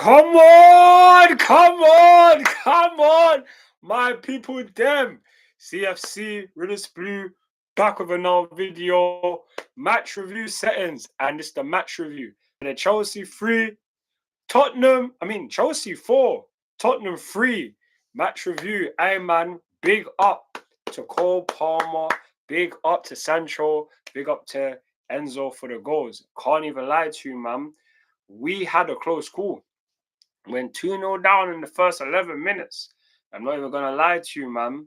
Come on, come on, come on, my people, them. CFC, Riddles Blue, back with another video. Match review settings, and it's the match review. The Chelsea 3, Chelsea 4, Tottenham 3. Match review. Hey, man, big up to Cole Palmer, big up to Sancho, big up to Enzo for the goals. Can't even lie to you, man. We had a close call. Went 2-0 down in the first 11 minutes. I'm not even going to lie to you, man.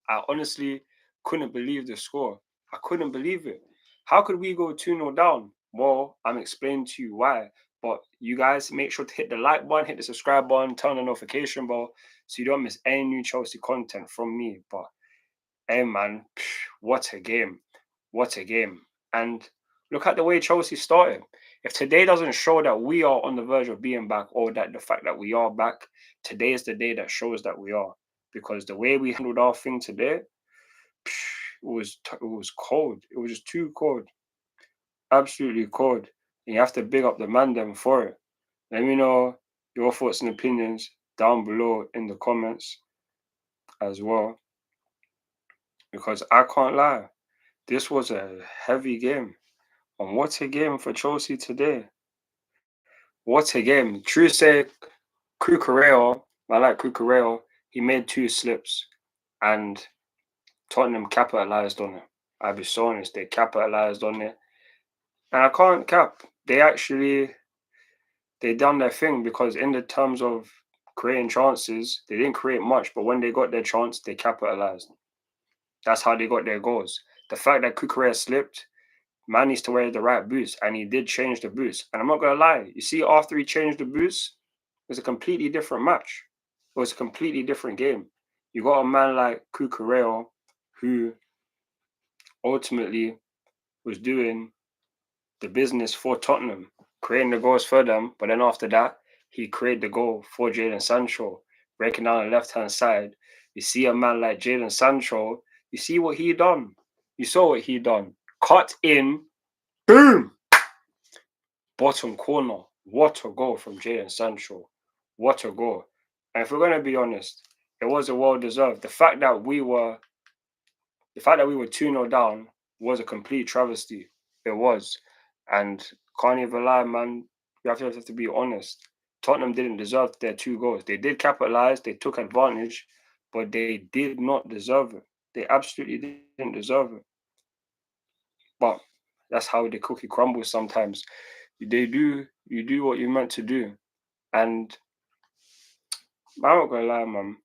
I honestly couldn't believe the score. I couldn't believe it. How could we go 2-0 down? Well, I'm explaining to you why. But you guys make sure to hit the like button, hit the subscribe button, turn on the notification bell so you don't miss any new Chelsea content from me. But, hey, man, what a game. What a game. And look at the way Chelsea started. If today doesn't show that we are on the verge of being back, or that the fact that we are back, today is the day that shows that we are. Because the way we handled our thing today, it was cold. It was just too cold. Absolutely cold. And you have to big up the man them for it. Let me know your thoughts and opinions down below in the comments as well. Because I can't lie. This was a heavy game. And what a game for Chelsea today. What a game. True say, Cucurella, I like Cucurella, he made 2 slips and Tottenham capitalised on it. I'll be so honest, they capitalised on it. And I can't cap. They done their thing, because in the terms of creating chances, they didn't create much, but when they got their chance, they capitalised. That's how they got their goals. The fact that Cucurella slipped, man needs to wear the right boots, and he did change the boots. And I'm not going to lie, you see, after he changed the boots, it was a completely different match. It was a completely different game. You got a man like Cucurella who ultimately was doing the business for Tottenham, creating the goals for them. But then after that, he created the goal for Jadon Sancho, breaking down the left-hand side. You see a man like Jadon Sancho, you see what he done. You saw what he done. Cut in, boom! Bottom corner. What a goal from Jadon Sancho. What a goal. And if we're going to be honest, it was a well-deserved. The fact that we were 2-0 down was a complete travesty. It was. And can't even lie, man. You have to be honest. Tottenham didn't deserve their 2 goals. They did capitalize, they took advantage, but they did not deserve it. They absolutely didn't deserve it. But that's how the cookie crumbles sometimes. You do what you're meant to do. And I'm not gonna lie, man.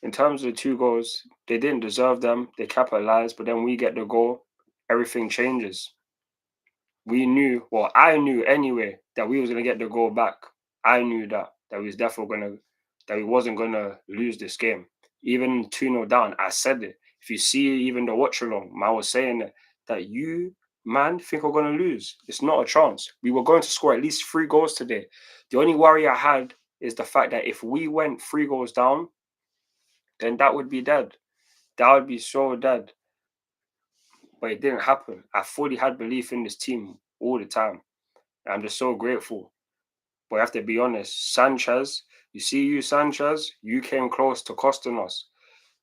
In terms of the 2 goals, they didn't deserve them. They capitalized, but then we get the goal, everything changes. We knew, well, I knew anyway, that we was gonna get the goal back. I knew that we wasn't gonna lose this game. Even 2-0 down, I said it. If you see even the watch along, I was saying that you, man, think we're gonna lose. It's not a chance. We were going to score at least 3 goals today. The only worry I had is the fact that if we went 3 goals down, then that would be dead. That would be so dead. But it didn't happen. I fully had belief in this team all the time. I'm just so grateful. But I have to be honest, Sanchez, Sanchez, you came close to costing us,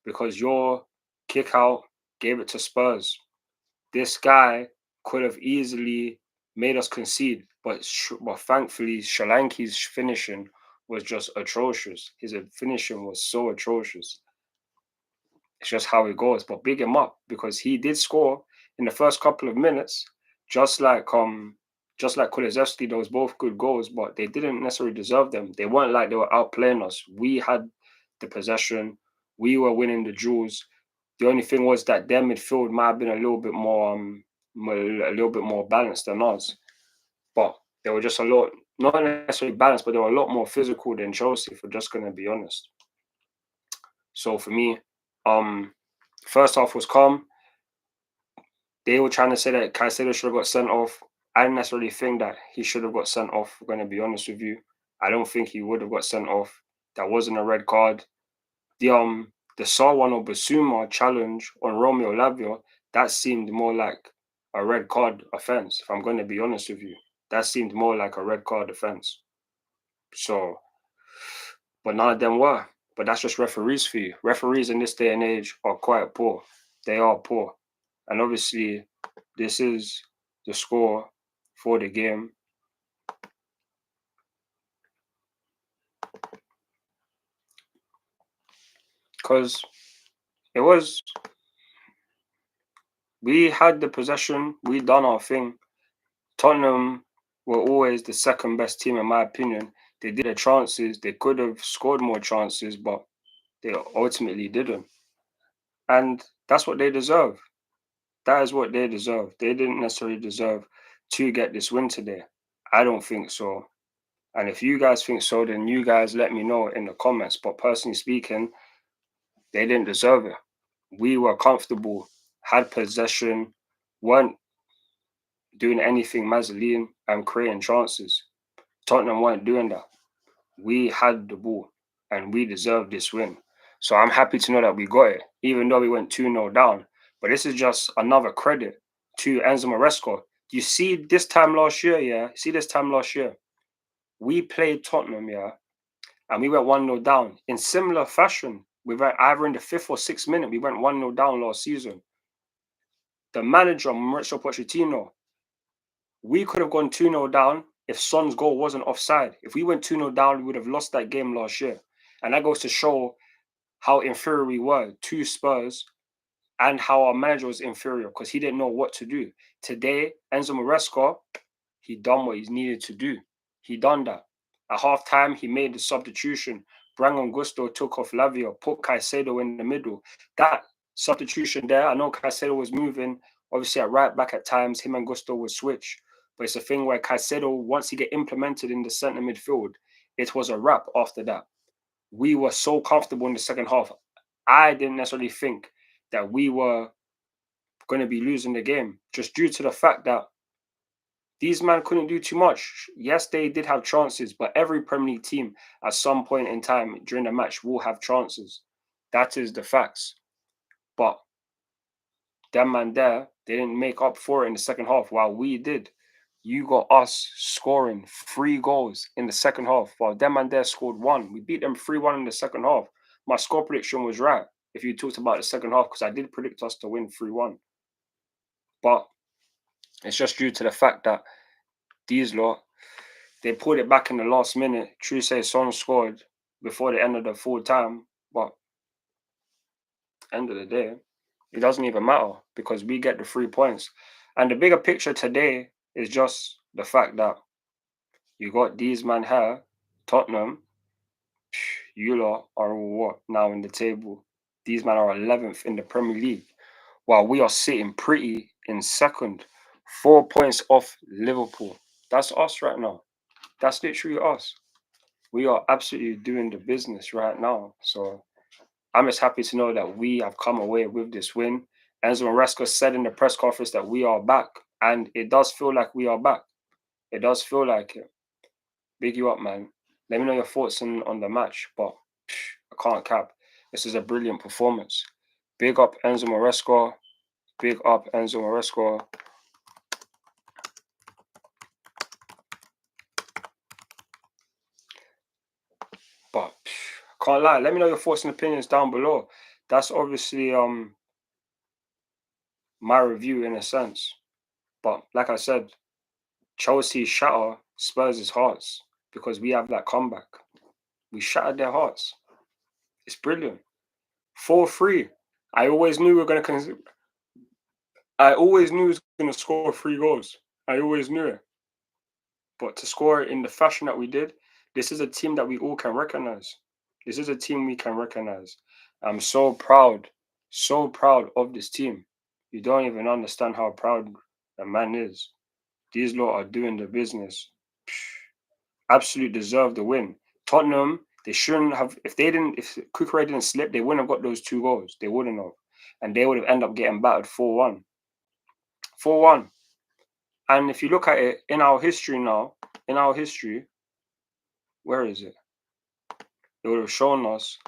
because your kick out gave it to Spurs. This guy could have easily made us concede, but thankfully, Solanke's finishing was just atrocious. His finishing was so atrocious. It's just how it goes. But big him up, because he did score in the first couple of minutes, just like Kulusevski. Those both good goals, but they didn't necessarily deserve them. They weren't like they were outplaying us. We had the possession. We were winning the duels. The only thing was that their midfield might have been a little bit more balanced than us. But they were just not necessarily balanced, but they were a lot more physical than Chelsea, if we're just going to be honest. So for me, first half was calm. They were trying to say that Caicedo should have got sent off. I didn't necessarily think that he should have got sent off. I'm going to be honest with you. I don't think he would have got sent off. That wasn't a red card. The Sarwan or Basuma challenge on Romeo Lavia, that seemed more like a red card offense. If I'm going to be honest with you, that seemed more like a red card offense. So, but none of them were. But that's just referees for you. Referees in this day and age are quite poor. They are poor. And obviously, this is the score for the game. Because it was, we had the possession, we done our thing. Tottenham were always the second best team, in my opinion. They did their chances, they could have scored more chances, but they ultimately didn't. And that's what they deserve. That is what they deserve. They didn't necessarily deserve to get this win today. I don't think so. And if you guys think so, then you guys let me know in the comments. But personally speaking, they didn't deserve it. We were comfortable, had possession, weren't doing anything Mazzoline and creating chances. Tottenham weren't doing that. We had the ball and we deserved this win. So I'm happy to know that we got it, even though we went 2-0 down. But this is just another credit to Enzo Maresca. You see this time last year, we played Tottenham, and we went 1-0 down. In similar fashion, we went either in the 5th or 6th minute, we went 1-0 down last season. The manager, Mauricio Pochettino, we could have gone 2-0 down if Son's goal wasn't offside. If we went 2-0 down, we would have lost that game last year. And that goes to show how inferior we were to Spurs and how our manager was inferior because he didn't know what to do. Today, Enzo Maresca, he done what he needed to do. He done that. At halftime, he made the substitution. Brangon Gusto took off Lavia, put Caicedo in the middle. That substitution there, I know Caicedo was moving, obviously at right back at times, him and Gusto would switch. But it's a thing where Caicedo, once he get implemented in the centre midfield, it was a wrap after that. We were so comfortable in the second half. I didn't necessarily think that we were going to be losing the game just due to the fact that these men couldn't do too much. Yes, they did have chances, but every Premier League team at some point in time during the match will have chances. That is the facts. But them man there, they didn't make up for it in the second half while we did. You got us scoring 3 goals in the second half while them man there scored 1. We beat them 3-1 in the second half. My score prediction was right if you talked about the second half because I did predict us to win 3-1. But it's just due to the fact that these lot, they pulled it back in the last minute. True say Son scored before the end of the full time, but end of the day, it doesn't even matter because we get the 3 points. And the bigger picture today is just the fact that you got these man here, Tottenham, you lot are what now in the table? These men are 11th in the Premier League, while we are sitting pretty in second, 4 points off Liverpool. That's us right now. That's literally us. We are absolutely doing the business right now. So I'm just happy to know that we have come away with this win. Enzo Maresca said in the press conference that we are back, and it does feel like we are back. It does feel like it. Big you up, man. Let me know your thoughts on the match, but I can't cap. This is a brilliant performance. Big up Enzo Maresca. Big up Enzo Maresca. But I can't lie. Let me know your thoughts and opinions down below. That's obviously my review in a sense. But like I said, Chelsea shatter Spurs' hearts because we have that comeback. We shattered their hearts. It's brilliant. 4-3. I always knew we were going to. I always knew he was going to score 3 goals. I always knew it. But to score it in the fashion that we did, this is a team that we all can recognize. This is a team we can recognize. I'm so proud of this team. You don't even understand how proud a man is. These lot are doing the business. Absolute deserve the win. Tottenham, they shouldn't have. If Kukurea didn't slip, they wouldn't have got those 2 goals. They wouldn't have, and they would have ended up getting battered 4-1. 4-1. And if you look at it in our history now, where is it? It would have shown us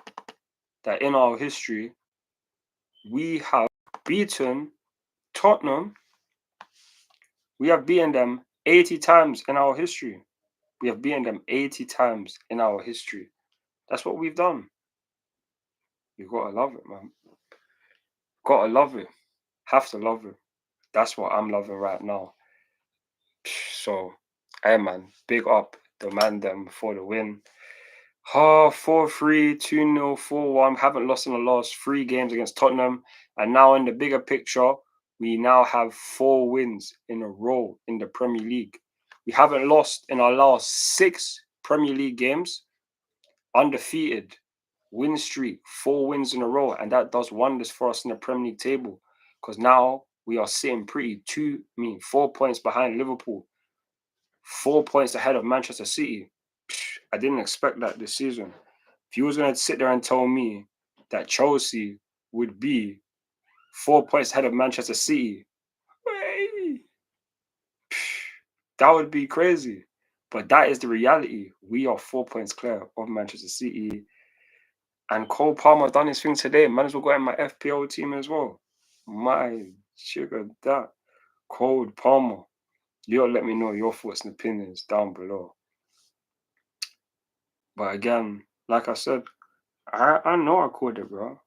that in our history, we have beaten Tottenham. We have beaten them 80 times in our history. We have beaten them 80 times in our history. That's what we've done. You gotta love it, man. Gotta love it. Have to love it. That's what I'm loving right now. So, hey man, big up the man them for the win. 4-3, 2-0, 4-1. Haven't lost in the last 3 games against Tottenham. And now in the bigger picture, we now have 4 wins in a row in the Premier League. We haven't lost in our last 6 Premier League games. Undefeated. Win streak, 4 wins in a row. And that does wonders for us in the Premier League table. Because now we are sitting pretty 4 points behind Liverpool. 4 points ahead of Manchester City. I didn't expect that this season. If you was going to sit there and tell me that Chelsea would be 4 points ahead of Manchester City, that would be crazy. But that is the reality. We are 4 points clear of Manchester City. And Cole Palmer done his thing today. Might as well go in my FPL team as well. My sugar, that. Cole Palmer. You'll let me know your thoughts and opinions down below. But again, like I said, I know I called it, bro.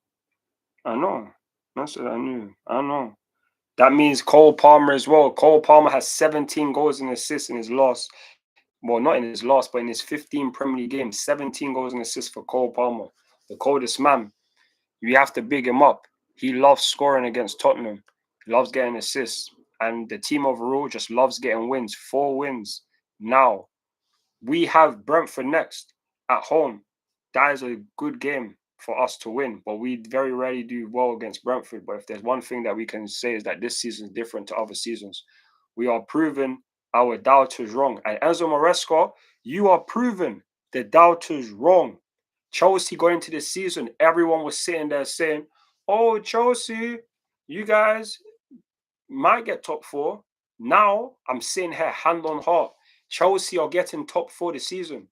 I know. That's what I knew. I know. That means Cole Palmer as well. Cole Palmer has 17 goals and assists in his last. Well, not in his last, but in his 15 Premier League games. 17 goals and assists for Cole Palmer. The coldest man. You have to big him up. He loves scoring against Tottenham. He loves getting assists. And the team overall just loves getting wins. 4 wins. Now, we have Brentford next at home. That is a good game for us to win, but we very rarely do well against Brentford. But if there's one thing that we can say is that this season is different to other seasons. We are proving our doubters wrong. And Enzo Maresca, you are proving the doubters wrong. Chelsea going into this season, everyone was sitting there saying, oh, Chelsea, you guys might get top 4. Now I'm sitting here hand on heart. Chelsea are getting top 4 this season.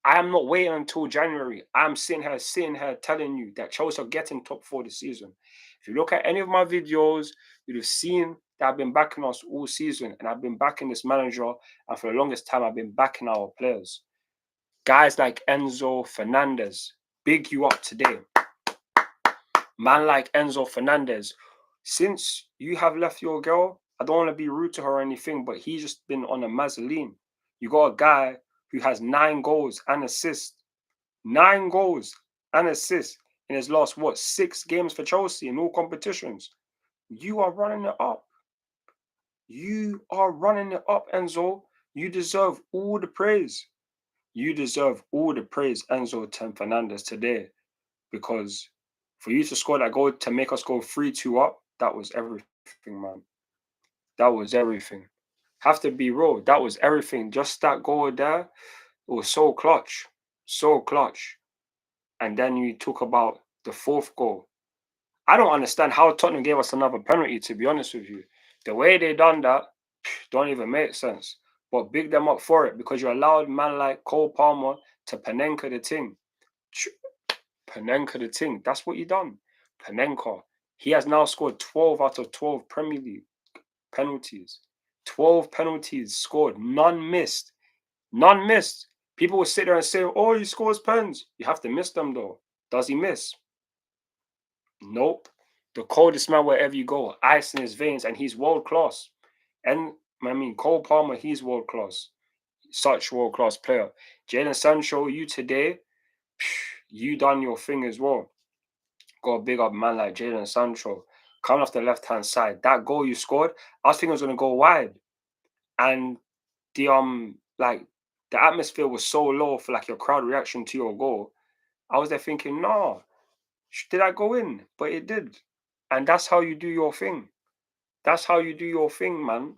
I am not waiting until January. I'm sitting here telling you that Chelsea are getting top 4 this season. If you look at any of my videos, you'd have seen that I've been backing us all season, and I've been backing this manager, and for the longest time, I've been backing our players. Guys like Enzo Fernandez, big you up today. Man like Enzo Fernandez, since you have left your girl, I don't want to be rude to her or anything, but he's just been on a mazzoline. You got a guy who has 9 goals and assists. 9 goals and assists in his last, 6 games for Chelsea in all competitions. You are running it up. You are running it up, Enzo. You deserve all the praise. You deserve all the praise, Enzo Fernandez, today. Because for you to score that goal to make us go 3-2 up, that was everything, man. That was everything. Have to be real. That was everything. Just that goal there, it was so clutch. So clutch. And then you talk about the 4th goal. I don't understand how Tottenham gave us another penalty, to be honest with you. The way they done that don't even make sense. But big them up for it, because you allowed a man like Cole Palmer to Panenka the thing. Panenka the thing. That's what he done. Panenka. He has now scored 12 out of 12 Premier League penalties. 12 penalties scored. None missed. None missed. People will sit there and say, oh, he scores pens. You have to miss them, though. Does he miss? Nope. The coldest man wherever you go. Ice in his veins, and he's world class. And, Cole Palmer, he's world class. Such world class player. Jadon Sancho, you today, you done your thing as well. Got a big up man like Jadon Sancho. Coming off the left-hand side. That goal you scored, I was thinking it was going to go wide. And the atmosphere was so low for your crowd reaction to your goal. I was there thinking, no, did I go in? But it did. And that's how you do your thing. That's how you do your thing, man.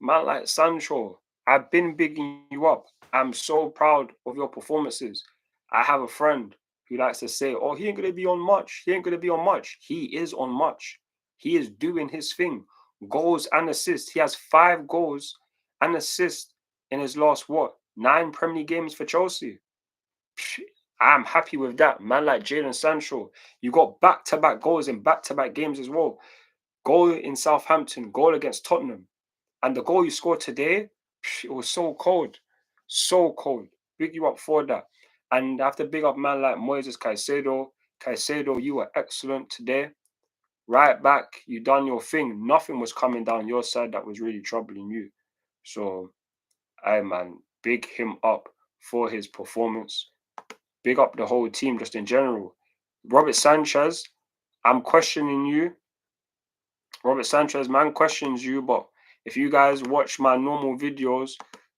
Man like Sancho, I've been bigging you up. I'm so proud of your performances. I have a friend who likes to say, oh, he ain't going to be on much. He ain't going to be on much. He is on much. He is doing his thing. Goals and assists. He has 5 goals and assists in his last, 9 Premier League games for Chelsea. I'm happy with that. Man like Jadon Sancho, you got back-to-back goals in back-to-back games as well. Goal in Southampton, goal against Tottenham. And the goal you scored today, it was so cold. So cold. Big you up for that. And I have to big up man like Moises Caicedo. Caicedo, you were excellent today. Right back, you done your thing. Nothing was coming down your side that was really troubling you. So, man, big him up for his performance. Big up the whole team just in general. Robert Sanchez, I'm questioning you. Robert Sanchez, man questions you, but if you guys watch my normal videos,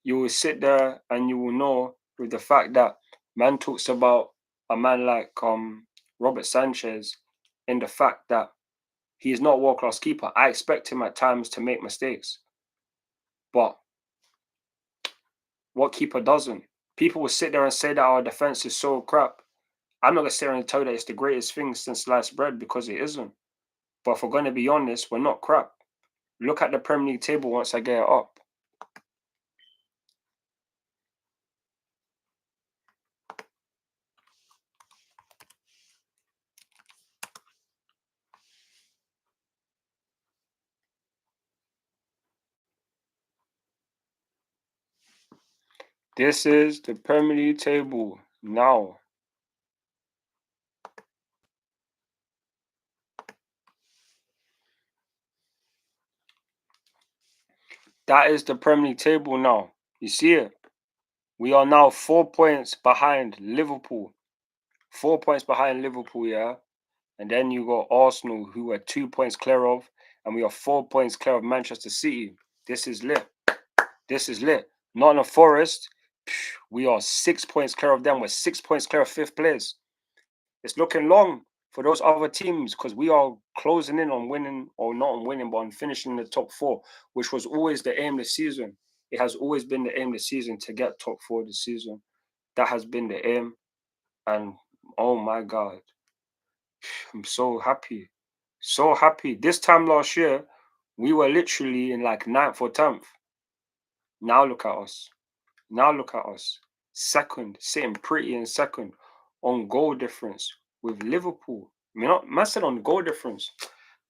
you will sit there and you will know with the fact that man talks about a man like Robert Sanchez in the fact that he is not a world-class keeper. I expect him at times to make mistakes, but what keeper doesn't? People will sit there and say that our defense is so crap. I'm not gonna sit there and tell you that it's the greatest thing since sliced bread because it isn't. But if we're gonna be honest, we're not crap. Look at the Premier League table once I get it up. This is the Premier League table now. That is the Premier League table now. You see it? We are now 4 points behind Liverpool. 4 points behind Liverpool, yeah? And then you got Arsenal, who are 2 points clear of, and we are 4 points clear of Manchester City. This is lit. This is lit. Nottingham Forest, we are 6 points clear of them. We're 6 points clear of fifth place. It's looking long for those other teams because we are closing in on winning, or not on winning, but on finishing in the top four, which was always the aim this season. It has always been the aim this season to get top four this season. That has been the aim. And oh my God, I'm so happy. So happy. This time last year, we were literally in like 9th or 10th. Now look at us. Now look at us. Second, sitting pretty in second on goal difference with Liverpool. I mean, not man said on goal difference.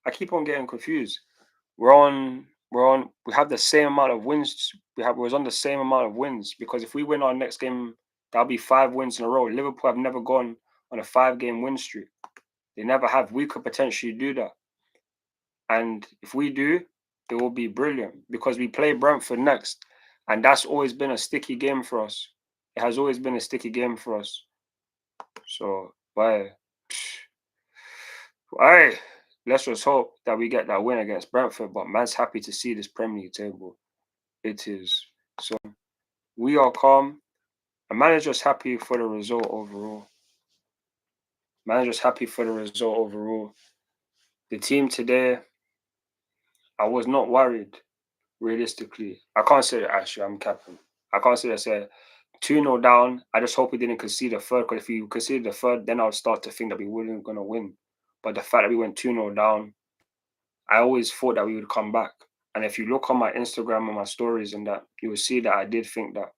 I keep on getting confused. We have the same amount of wins. Was on the same amount of wins because if we win our next game, that'll be 5 wins in a row. Liverpool have never gone on a 5-game win streak. They never have. We could potentially do that. And if we do, it will be brilliant because we play Brentford next. And that's always been a sticky game for us. It has always been a sticky game for us. So, why? Let's just hope that we get that win against Brentford. But man's happy to see this Premier League table. It is. So, we are calm. And manager's happy for the result overall. Manager's happy for the result overall. The team today, I was not worried. Realistically, I can't say that actually I'm capping. I can't say that 2-0 down. I just hope we didn't concede a third because if we conceded the third, then I would start to think that we weren't going to win. But the fact that we went 2-0 down, I always thought that we would come back. And if you look on my Instagram and my stories and that, you will see that I did think that.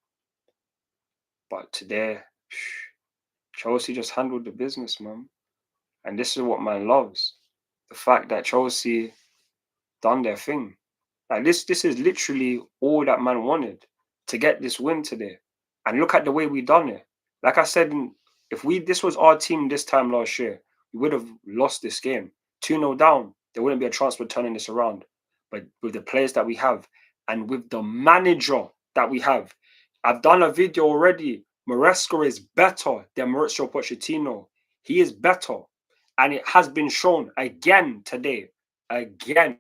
But today, Chelsea just handled the business, man. And this is what man loves. The fact that Chelsea done their thing. Like this is literally all that man wanted to get this win today. And look at the way we done it. Like I said, if this was our team this time last year, we would have lost this game. 2-0 down. There wouldn't be a chance of turning this around. But with the players that we have and with the manager that we have, I've done a video already. Maresca is better than Mauricio Pochettino. He is better. And it has been shown again today. Again.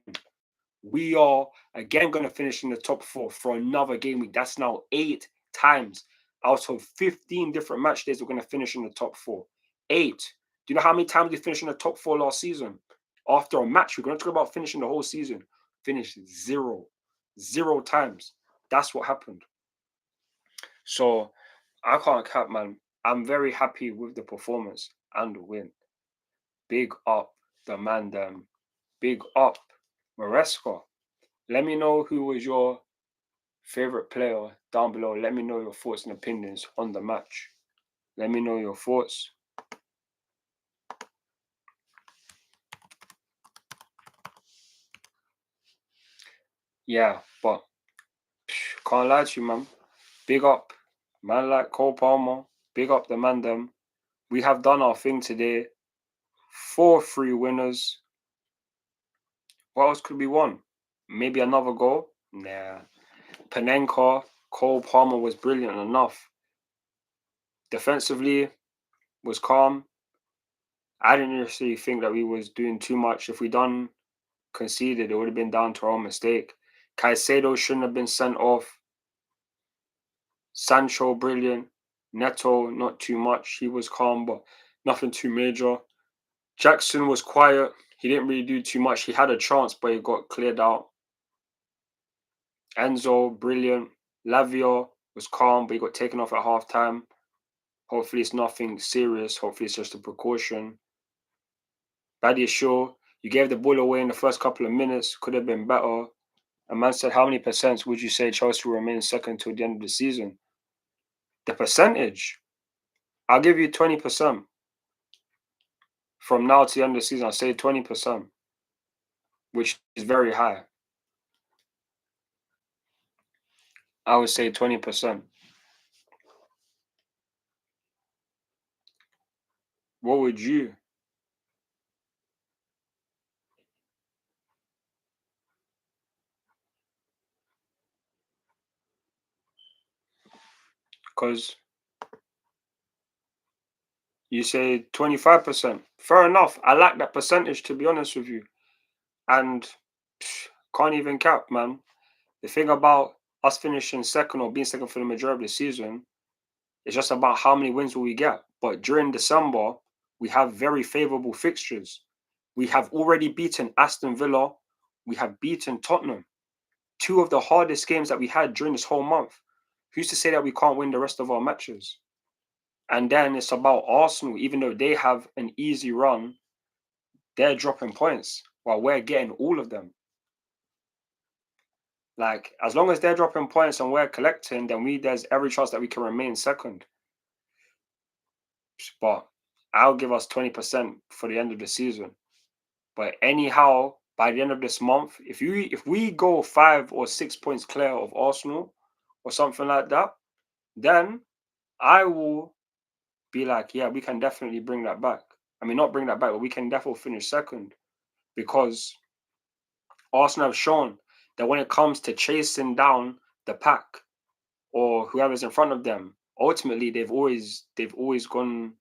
We are again going to finish in the top four for another game week. That's now 8 times out of 15 different match days. We're going to finish in the top four. 8. Do you know how many times we finished in the top four last season? After a match, we're going to talk about finishing the whole season. Finished 0. 0 times. That's what happened. So I can't cap, man. I'm very happy with the performance and the win. Big up the man, big up Maresca. Let me know who was your favorite player down below. Let me know your thoughts and opinions on the match. Let me know your thoughts. Yeah, but can't lie to you, man. Big up Man like Cole Palmer, big up the man them. We have done our thing today. 4-3 winners. What else could we want? Maybe another goal? Nah. Panenka, Cole Palmer was brilliant enough. Defensively, was calm. I didn't necessarily think that we was doing too much. If we done conceded, it would have been down to our own mistake. Caicedo shouldn't have been sent off. Sancho, brilliant. Neto, not too much. He was calm, but nothing too major. Jackson was quiet. He didn't really do too much. He had a chance, but he got cleared out. Enzo, brilliant. Lavio was calm, but he got taken off at halftime. Hopefully, it's nothing serious. Hopefully, it's just a precaution. Badiashile, you gave the ball away in the first couple of minutes. Could have been better. A man said, how many percent would you say Chelsea will remain second till the end of the season? The percentage, I'll give you 20%. From now to the end of the season, I'll say 20%, which is very high. I would say 20%. What would you? Because you say 25%. Fair enough. I like that percentage, to be honest with you. And can't even cap, man. The thing about us finishing second or being second for the majority of the season, it's just about how many wins will we get. But during December, we have very favourable fixtures. We have already beaten Aston Villa. We have beaten Tottenham. Two of the hardest games that we had during this whole month. Who's to say that we can't win the rest of our matches? And then it's about Arsenal, even though they have an easy run, they're dropping points while we're getting all of them. Like, as long as they're dropping points and we're collecting, then there's every chance that we can remain second. But I'll give us 20% for the end of the season. But anyhow, by the end of this month, if we go 5 or 6 points clear of Arsenal or something like that, then I will be like, yeah, we can definitely bring that back. I mean, not bring that back, but we can definitely finish second because Arsenal have shown that when it comes to chasing down the pack or whoever's in front of them, ultimately they've always done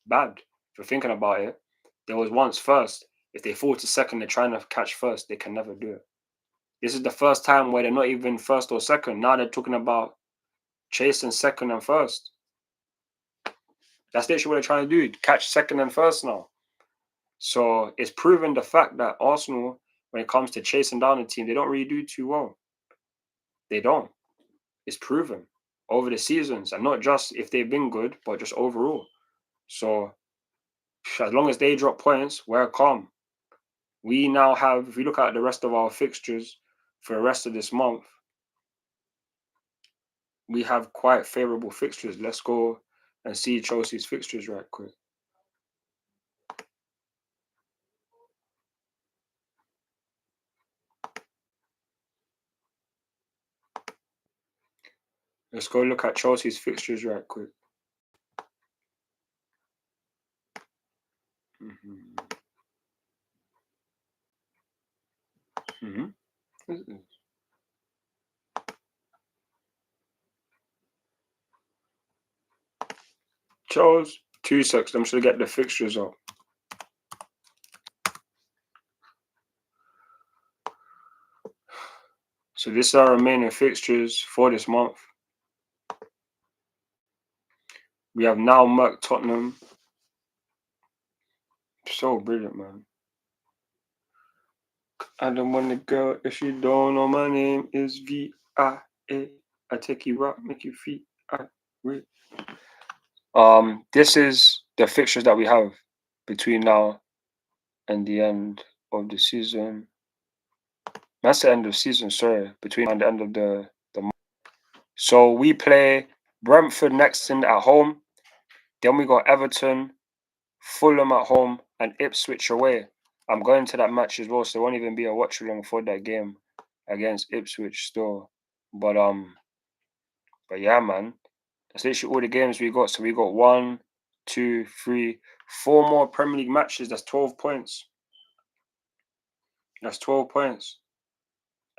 bad. If you're thinking about it, there was once first. If they fall to second, they're trying to catch first. They can never do it. This is the first time where they're not even first or second. Now they're talking about chasing second and first. That's literally what they're trying to do. Catch second and first now. So it's proven the fact that Arsenal, when it comes to chasing down a team, they don't really do too well. They don't. It's proven over the seasons, and not just if they've been good, but just overall. So as long as they drop points, we're calm. We now have, if we look at the rest of our fixtures for the rest of this month, we have quite favourable fixtures. Let's go and see Chelsea's fixtures right quick. Let's go look at Chelsea's fixtures right quick. Charles, 2 seconds. I'm just gonna get the fixtures up. So this is our remaining fixtures for this month. We have now marked Tottenham. So brilliant, man. I don't want to go if you don't know my name is V-I-A. I take you out, make you feel I This is the fixtures that we have between now and the end of the season. That's the end of the season, sorry. Between now and the end of the month. So we play Brentford next in at home. Then we got Everton, Fulham at home, and Ipswich away. I'm going to that match as well, so there won't even be a watch along for that game against Ipswich still. But But yeah, man, that's literally all the games we got. So we got 1, 2, 3, 4 more Premier League matches. That's 12 points. That's 12 points.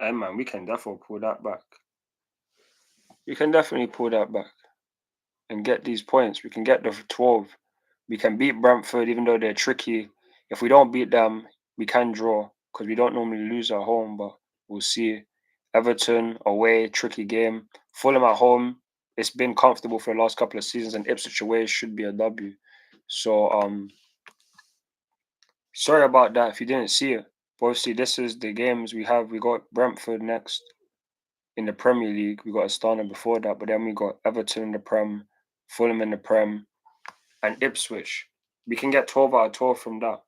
Hey, man, we can definitely pull that back. We can definitely pull that back and get these points. We can get the 12. We can beat Brentford, even though they're tricky. If we don't beat them, we can draw because we don't normally lose at home, but we'll see. Everton away, tricky game. Fulham at home, it's been comfortable for the last couple of seasons, and Ipswich away should be a W. So, sorry about that if you didn't see it. But obviously, this is the games we have. We got Brentford next in the Premier League. We got Astana before that, but then we got Everton in the Prem, Fulham in the Prem, and Ipswich. We can get 12 out of 12 from that,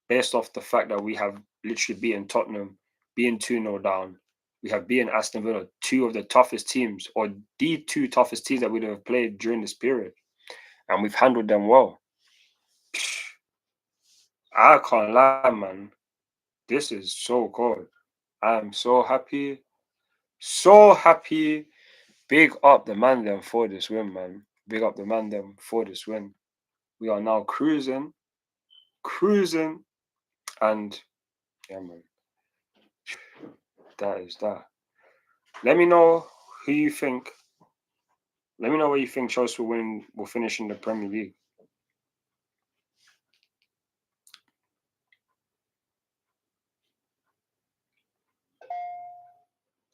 based off the fact that we have literally beaten Tottenham, being 2-0 down. We have beaten Aston Villa, two of the toughest teams, or the two toughest teams that we have played during this period. And we've handled them well. I can't lie, man. This is so cool. I'm so happy. So happy. Big up the man them for this win, man. Big up the man them for this win. We are now cruising, and yeah, man. That is that. Let me know who you think. Let me know where you think Chelsea will finish in the Premier League.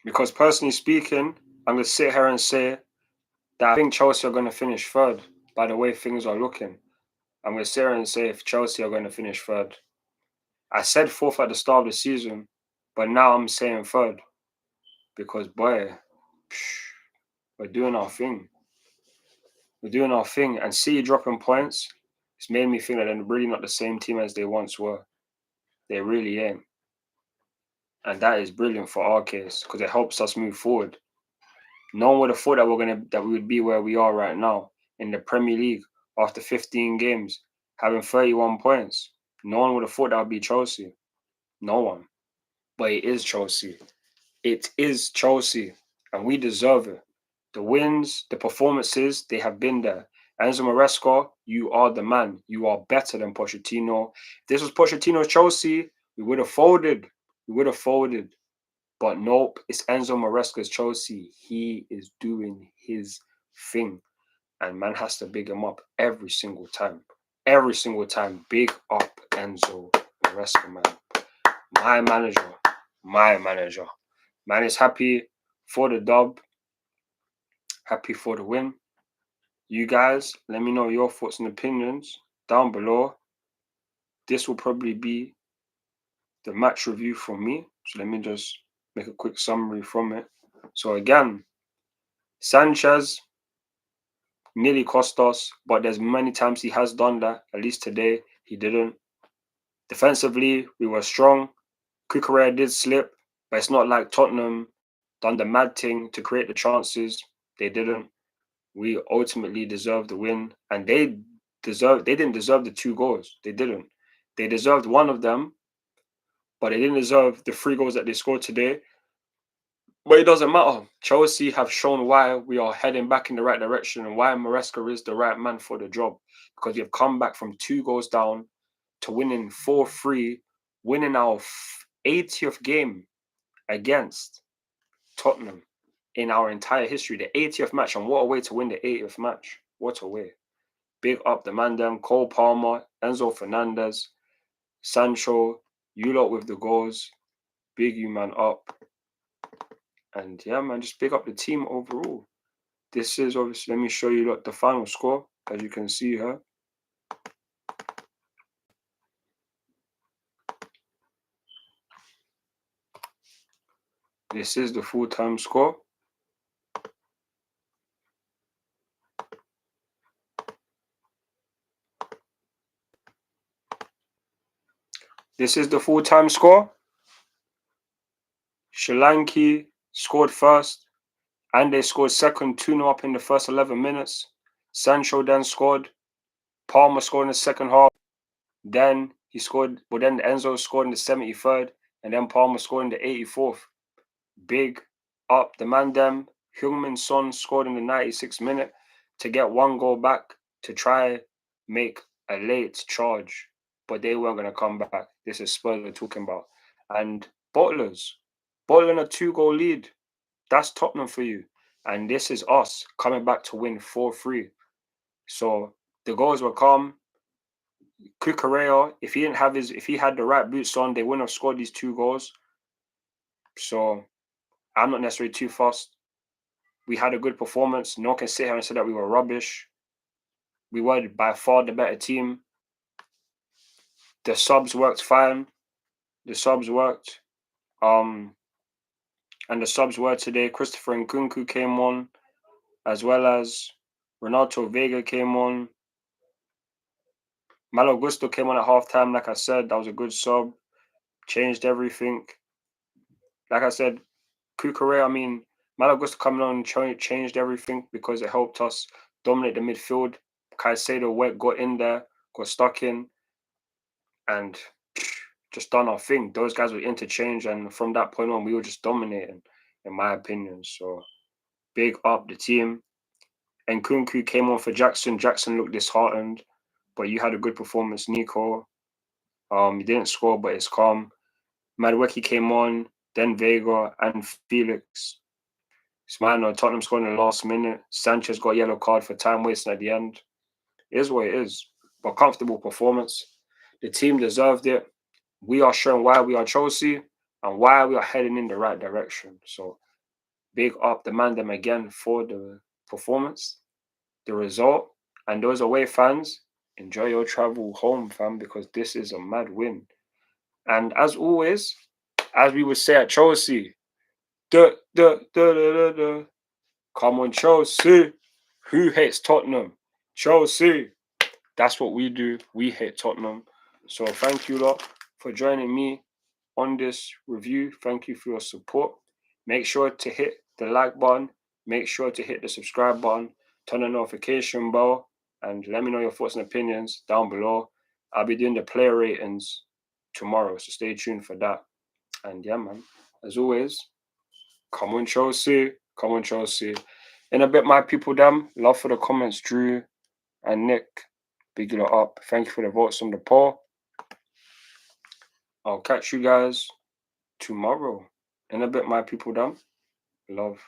Because personally speaking, I'm gonna sit here and say that I think Chelsea are gonna finish third by the way things are looking. I'm gonna sit here and say if Chelsea are gonna finish third. I said fourth at the start of the season, but now I'm saying third. Because boy, we're doing our thing. We're doing our thing. And City dropping points, it's made me think that they're really not the same team as they once were. They really ain't. And that is brilliant for our case because it helps us move forward. No one would have thought that we would be where we are right now in the Premier League after 15 games, having 31 points. No one would have thought that would be Chelsea. No one. But it is Chelsea. It is Chelsea, and we deserve it. The wins, the performances, they have been there. Enzo Maresca, you are the man. You are better than Pochettino. If this was Pochettino's Chelsea, we would have folded. We would have folded. But nope, it's Enzo Maresca's Chelsea. He is doing his thing. And man has to big him up every single time. Every single time. Big up Enzo Maresca, man. My manager. My manager. Man is happy for the dub. Happy for the win. You guys, let me know your thoughts and opinions down below. This will probably be the match review from me. So let me just make a quick summary from it. So again, Sanchez nearly cost us, but there's many times he has done that. At least today, he didn't. Defensively, we were strong. Kukurea did slip, but it's not like Tottenham done the mad thing to create the chances. They didn't. We ultimately deserved the win, and they didn't deserve the 2 goals. They didn't. They deserved one of them, but they didn't deserve the 3 goals that they scored today. But it doesn't matter. Chelsea have shown why we are heading back in the right direction and why Maresca is the right man for the job. Because we have come back from 2 goals down to winning 4-3, winning our 80th game against Tottenham in our entire history. The 80th match, and what a way to win the 80th match. What a way. Big up the man them, Cole Palmer, Enzo Fernandez, Sancho, you lot with the goals. Big you man up. And yeah, man, just big up the team overall. This is obviously, let me show you the final score, as you can see here. This is the full-time score. This is the full-time score. Solanke scored first, and they scored second, 2-0 up in the first 11 minutes. Sancho then scored. Palmer scored in the second half. Then he scored, but then Enzo scored in the 73rd, and then Palmer scored in the 84th. Big up the man them Heung-min Son scored in the 96th minute to get one goal back to try make a late charge, but they weren't going to come back. This is Spurs we're talking about. And bottling a 2-goal lead. That's Tottenham for you. And this is us coming back to win 4-3. So the goals were calm. Cucurella, if he had the right boots on, they wouldn't have scored these 2 goals. So I'm not necessarily too fussed. We had a good performance. No one can sit here and say that we were rubbish. We were by far the better team. The subs worked fine. The subs worked. And the subs were today. Christopher Nkunku came on, as well as Renato Vega came on. Malo Gusto came on at halftime. Like I said, that was a good sub. Changed everything. Like I said, Cucurella, Malo Gusto coming on changed everything because it helped us dominate the midfield. Caicedo got in there, got stuck in, and just done our thing. Those guys were interchange, and from that point on, we were just dominating, in my opinion. So, big up the team. And Nkunku came on for Jackson. Jackson looked disheartened, but you had a good performance, Nico. You didn't score, but it's calm. Madueke came on, then Vega and Felix. Smile, Tottenham scored in the last minute. Sanchez got a yellow card for time wasting at the end. It is what it is. But comfortable performance. The team deserved it. We are showing why we are Chelsea and why we are heading in the right direction. So big up the man them again for the performance, the result. And those away fans, enjoy your travel home, fam, because this is a mad win. And as always, as we would say at Chelsea, duh, duh, duh, duh, duh, duh. Come on, Chelsea. Who hates Tottenham? Chelsea. That's what we do. We hate Tottenham. So thank you lot for joining me on this review. Thank you for your support. Make sure to hit the like button. Make sure to hit the subscribe button. Turn the notification bell. And let me know your thoughts and opinions down below. I'll be doing the player ratings tomorrow. So stay tuned for that. And yeah, man. As always, come on, Chelsea. Come on, Chelsea. In a bit, my people, damn. Love for the comments, Drew and Nick. Big it up. Thank you for the votes on the poll. I'll catch you guys tomorrow. In a bit, my people, damn. Love.